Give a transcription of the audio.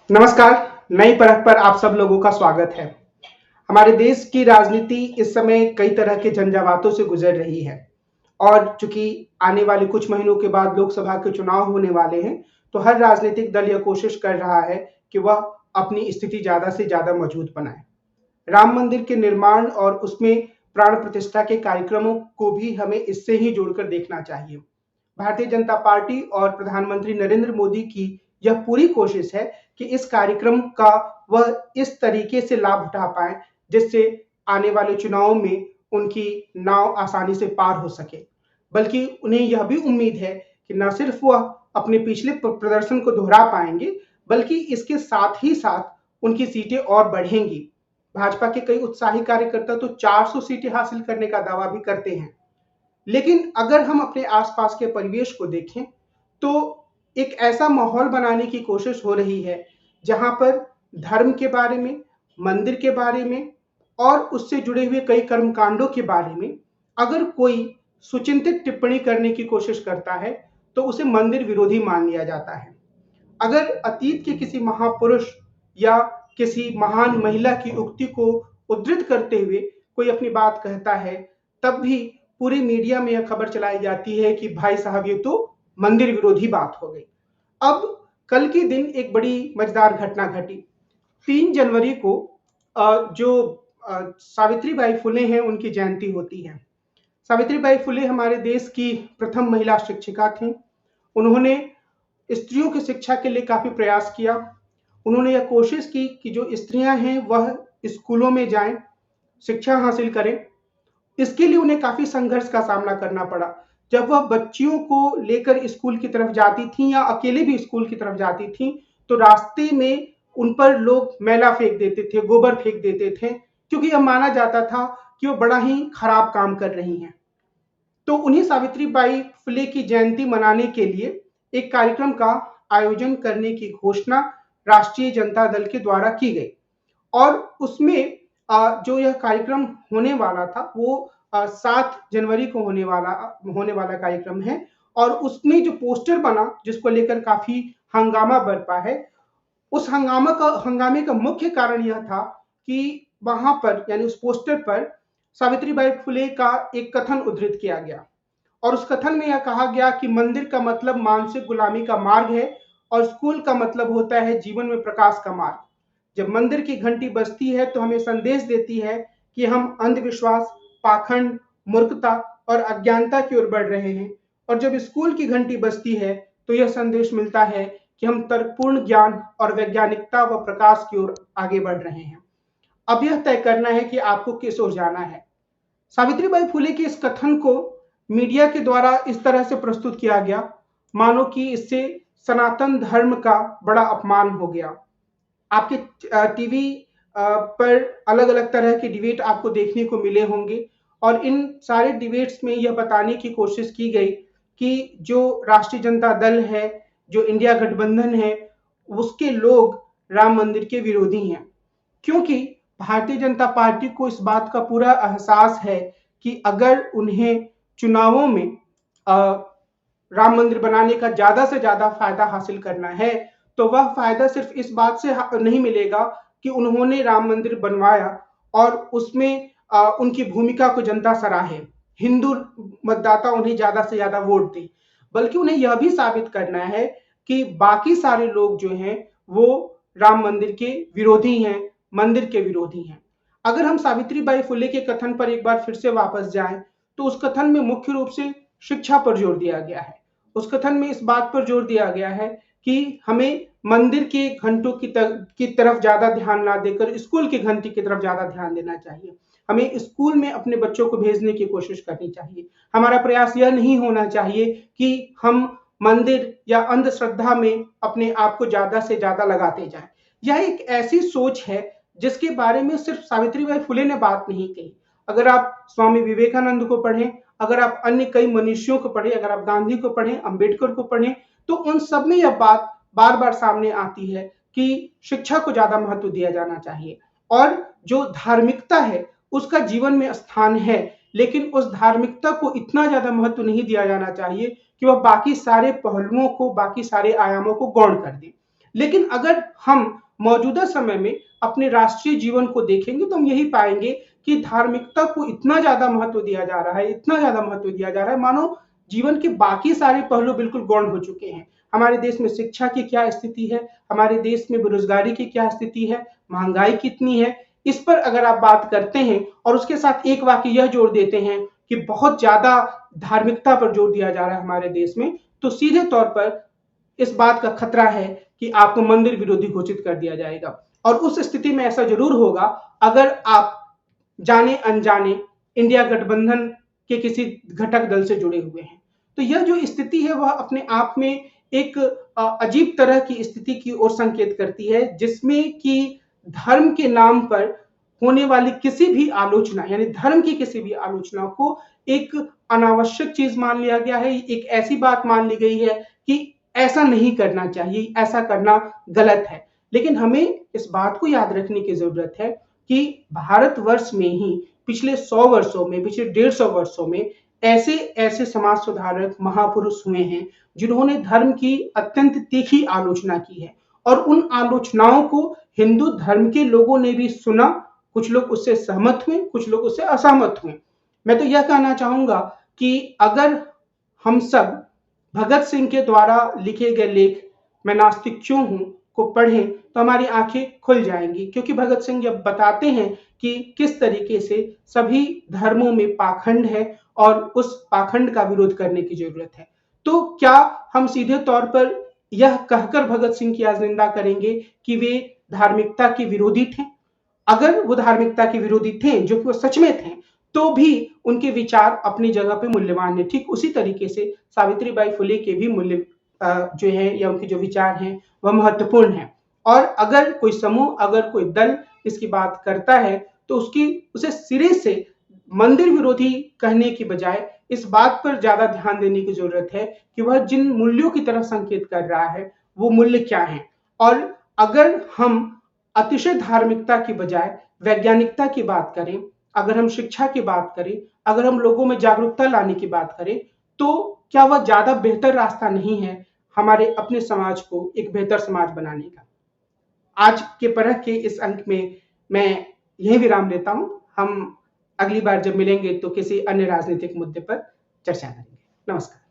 नमस्कार। नई परख पर आप सब लोगों का स्वागत है। हमारे देश की राजनीति इस समय कई तरह के झंझावातों से गुजर रही है और चूंकि आने वाले कुछ महीनों के बाद लोकसभा के चुनाव होने वाले हैं, तो हर राजनीतिक दल यह कोशिश कर रहा है कि वह अपनी स्थिति ज़्यादा से ज़्यादा मजबूत बनाए। राम मंदिर के निर्माण और उसमें प्राण प्रतिष्ठा के कार्यक्रमों को भी हमें इससे ही जोड़कर देखना चाहिए। भारतीय जनता पार्टी और प्रधानमंत्री नरेंद्र मोदी की यह पूरी कोशिश है कि इस कार्यक्रम का वह इस तरीके से लाभ उठा पाए जिससे आने वाले चुनाव में उनकी नाव आसानी से पार हो सके। बल्कि उन्हें यह भी उम्मीद है कि न सिर्फ वह अपने पिछले प्रदर्शन को दोहरा पाएंगे, बल्कि इसके साथ ही साथ उनकी सीटें और बढ़ेंगी। भाजपा के कई उत्साही कार्यकर्ता तो 400 सीटें हासिल करने का दावा भी करते हैं। लेकिन अगर हम अपने आसपास के परिवेश को देखें तो एक ऐसा माहौल बनाने की कोशिश हो रही है जहां पर धर्म के बारे में, मंदिर के बारे में और उससे जुड़े हुए कई कर्मकांडों के बारे में अगर कोई सुचिंतित टिप्पणी करने की कोशिश करता है तो उसे मंदिर विरोधी मान लिया जाता है। अगर अतीत के किसी महापुरुष या किसी महान महिला की उक्ति को उद्धृत करते हुए कोई अपनी बात कहता है, तब भी पूरी मीडिया में यह खबर चलाई जाती है कि भाई साहब ये तो मंदिर विरोधी बात हो गई। अब कल के दिन एक बड़ी मजेदार घटना घटी। 3 जनवरी को जो सावित्रीबाई फुले हैं उनकी जयंती होती है। सावित्रीबाई फुले हमारे देश की प्रथम महिला शिक्षिका थीं। उन्होंने स्त्रियों की शिक्षा के लिए काफी प्रयास किया। उन्होंने यह कोशिश की कि जो स्त्रियां हैं वह स्कूलों में जाएं, शिक्षा हासिल करें। इसके लिए उन्हें काफी संघर्ष का सामना करना पड़ा। जब वह बच्चियों को लेकर स्कूल की तरफ जाती थी या अकेले भी स्कूल की तरफ जाती थी तो रास्ते में उन पर लोग मैला फेंक देते थे, गोबर फेंक देते थे, क्योंकि यह माना जाता था कि वो बड़ा ही खराब काम कर रही हैं। तो उन्हीं सावित्रीबाई फुले की जयंती मनाने के लिए एक कार्यक्रम का आयोजन करने की घोषणा राष्ट्रीय जनता दल के द्वारा की गई और उसमें जो यह कार्यक्रम होने वाला था वो 7 जनवरी को होने वाला कार्यक्रम है। और उसमें जो पोस्टर बना जिसको लेकर काफी हंगामा बरपा है, उस हंगामे का मुख्य कारण यह था कि वहां पर यानी उस पोस्टर पर सावित्रीबाई फुले का एक कथन उद्धृत किया गया और उस कथन में यह कहा गया कि मंदिर का मतलब मानसिक गुलामी का मार्ग है और स्कूल का मतलब होता है जीवन में प्रकाश का मार्ग। जब मंदिर की घंटी बजती है तो हमें संदेश देती है कि हम अंधविश्वास, पाखंड, मूर्खता और अज्ञानता की ओर बढ़ रहे हैं, और जब स्कूल की घंटी बजती है तो यह संदेश मिलता है कि हम तर्कपूर्ण ज्ञान और वैज्ञानिकता व प्रकाश की ओर आगे बढ़ रहे हैं। अब यह तय करना है कि आपको किस ओर जाना है। सावित्रीबाई फुले के इस कथन को मीडिया के द्वारा इस तरह से प्रस्तुत किया गया मानो कि इससे सनातन धर्म का बड़ा अपमान हो गया। आपके टीवी पर अलग अलग तरह के डिबेट आपको देखने को मिले होंगे और इन सारे डिबेट्स में यह बताने की कोशिश की गई कि जो राष्ट्रीय जनता दल है, जो इंडिया गठबंधन है, उसके लोग राम मंदिर के विरोधी हैं, क्योंकि भारतीय जनता पार्टी को इस बात का पूरा एहसास है कि अगर उन्हें चुनावों में राम मंदिर बनाने का ज्यादा से ज्यादा फायदा हासिल करना है तो वह फायदा सिर्फ इस बात से नहीं मिलेगा कि उन्होंने राम मंदिर बनवाया और उसमें उनकी भूमिका को जनता सराहे, हिंदू मतदाता उन्हें ज्यादा से ज्यादा वोट दे, बल्कि उन्हें यह भी साबित करना है कि बाकी सारे लोग जो हैं वो राम मंदिर के विरोधी हैं, मंदिर के विरोधी हैं। अगर हम सावित्रीबाई फुले के कथन पर एक बार फिर से वापस जाएं तो उस कथन में मुख्य रूप से शिक्षा पर जोर दिया गया है। उस कथन में इस बात पर जोर दिया गया है कि हमें मंदिर के घंटों की तरफ ज्यादा ध्यान ना देकर स्कूल की घंटी की तरफ ज्यादा ध्यान देना चाहिए। हमें स्कूल में अपने बच्चों को भेजने की कोशिश करनी चाहिए। हमारा प्रयास यह नहीं होना चाहिए कि हम मंदिर या अंधश्रद्धा में अपने आप को ज्यादा से ज्यादा लगाते जाएं। यह एक ऐसी सोच है जिसके बारे में सिर्फ सावित्रीबाई फुले ने बात नहीं कही। अगर आप स्वामी विवेकानंद को पढ़ें, अगर आप अन्य कई मनीषियों को पढ़ें, अगर आप गांधी को पढ़ें, अंबेडकर को पढ़ें, तो उन सब में यह बात बार बार सामने आती है कि शिक्षा को ज्यादा महत्व दिया जाना चाहिए और जो धार्मिकता है उसका जीवन में स्थान है, लेकिन उस धार्मिकता को इतना ज्यादा महत्व नहीं दिया जाना चाहिए कि वह बाकी सारे पहलुओं को, बाकी सारे आयामों को गौण कर दे। लेकिन अगर हम मौजूदा समय में अपने राष्ट्रीय जीवन को देखेंगे तो हम यही पाएंगे कि धार्मिकता को इतना ज्यादा महत्व दिया जा रहा है, इतना ज्यादा महत्व दिया जा रहा है, मानो जीवन के बाकी सारे पहलू बिल्कुल गौण हो चुके हैं। हमारे देश में शिक्षा की क्या स्थिति है, हमारे देश में बेरोजगारी की क्या स्थिति है, महंगाई कितनी है, इस पर अगर आप बात करते हैं और उसके साथ एक वाक्य यह जोड़ देते हैं कि बहुत ज्यादा धार्मिकता पर जोर दिया जा रहा है हमारे देश में, तो सीधे तौर पर इस बात का खतरा है कि आपको मंदिर विरोधी घोषित कर दिया जाएगा। और उस स्थिति में ऐसा जरूर होगा अगर आप जाने अनजाने इंडिया गठबंधन के किसी घटक दल से जुड़े हुए हैं। तो यह जो स्थिति है वह अपने आप में एक अजीब तरह की स्थिति की ओर संकेत करती है, जिसमें कि धर्म के नाम पर होने वाली किसी भी आलोचना, यानी धर्म की किसी भी आलोचना को एक अनावश्यक चीज मान लिया गया है, एक ऐसी बात मान ली गई है कि ऐसा नहीं करना चाहिए, ऐसा करना गलत है। लेकिन हमें इस बात को याद रखने की जरूरत है कि भारतवर्ष में ही पिछले 100 वर्षों में, पिछले 150 वर्षों में ऐसे ऐसे समाज सुधारक महापुरुष हुए हैं जिन्होंने धर्म की अत्यंत तीखी आलोचना की है, और उन आलोचनाओं को हिंदू धर्म के लोगों ने भी सुना। कुछ लोग उससे सहमत हुए, कुछ लोग उससे असहमत हुए। मैं तो यह कहना चाहूंगा कि अगर हम सब भगत सिंह के द्वारा लिखे गए लेख मैं नास्तिक क्यों हूं को पढ़ें तो हमारी आंखें खुल जाएंगी, क्योंकि भगत सिंह जब बताते हैं कि किस तरीके से सभी धर्मों में पाखंड है और उस पाखंड का विरोध करने की जरूरत है, तो क्या हम सीधे तौर पर यह कहकर भगत सिंह की आज निंदा करेंगे कि वे धार्मिकता के विरोधी थे? अगर वो धार्मिकता के विरोधी थे, जो कि वो सच में थे, तो भी उनके विचार अपनी जगह पे मूल्यवान है। ठीक उसी तरीके से सावित्रीबाई फुले के भी मूल्य जो है या उनके जो विचार हैं वह महत्वपूर्ण है। और अगर कोई समूह, अगर कोई दल इसकी बात करता है तो उसे सिरे से मंदिर विरोधी कहने की बजाय इस बात पर ज्यादा ध्यान देने की जरूरत है कि वह जिन मूल्यों की तरफ संकेत कर रहा है वो मूल्य क्या है। और अगर हम अतिशय धार्मिकता की बजाय वैज्ञानिकता की बात करें, अगर हम शिक्षा की बात करें, अगर हम लोगों में जागरूकता लाने की बात करें, तो क्या वह ज्यादा बेहतर रास्ता नहीं है हमारे अपने समाज को एक बेहतर समाज बनाने का? आज के परख के इस अंक में मैं यही विराम देता हूं। हम अगली बार जब मिलेंगे तो किसी अन्य राजनीतिक मुद्दे पर चर्चा करेंगे। नमस्कार।